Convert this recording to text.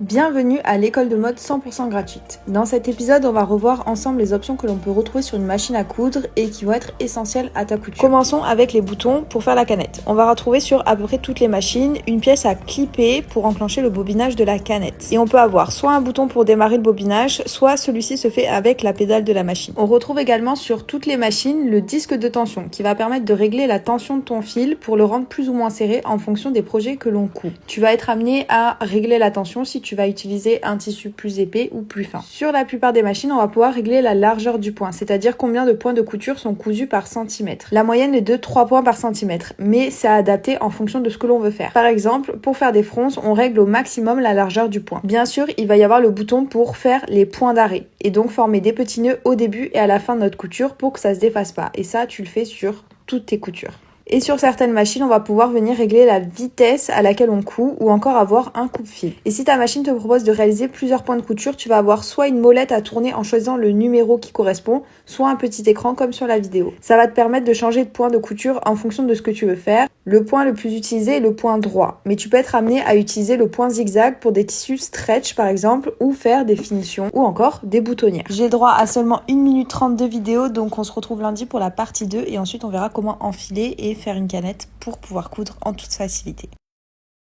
Bienvenue à l'école de mode 100% gratuite. Dans cet épisode, on va revoir ensemble les options que l'on peut retrouver sur une machine à coudre et qui vont être essentielles à ta couture. Commençons avec les boutons pour faire la canette. On va retrouver sur à peu près toutes les machines une pièce à clipper pour enclencher le bobinage de la canette. Et on peut avoir soit un bouton pour démarrer le bobinage, soit celui-ci se fait avec la pédale de la machine. On retrouve également sur toutes les machines le disque de tension qui va permettre de régler la tension de ton fil pour le rendre plus ou moins serré en fonction des projets que l'on coud. Tu vas être amené à régler la tension si tu vas utiliser un tissu plus épais ou plus fin. Sur la plupart des machines, on va pouvoir régler la largeur du point, c'est-à-dire combien de points de couture sont cousus par centimètre. La moyenne est de 3 points par centimètre, mais c'est adapté en fonction de ce que l'on veut faire. Par exemple, pour faire des fronces, on règle au maximum la largeur du point. Bien sûr, il va y avoir le bouton pour faire les points d'arrêt, et donc former des petits nœuds au début et à la fin de notre couture pour que ça se défasse pas. Et ça, tu le fais sur toutes tes coutures. Et sur certaines machines, on va pouvoir venir régler la vitesse à laquelle on coud ou encore avoir un coupe-fil. Et si ta machine te propose de réaliser plusieurs points de couture, tu vas avoir soit une molette à tourner en choisissant le numéro qui correspond, soit un petit écran comme sur la vidéo. Ça va te permettre de changer de point de couture en fonction de ce que tu veux faire. Le point le plus utilisé est le point droit, mais tu peux être amené à utiliser le point zigzag pour des tissus stretch par exemple, ou faire des finitions ou encore des boutonnières. J'ai droit à seulement 1 minute 30 de vidéo, donc on se retrouve lundi pour la partie 2 et ensuite on verra comment enfiler et faire une canette pour pouvoir coudre en toute facilité.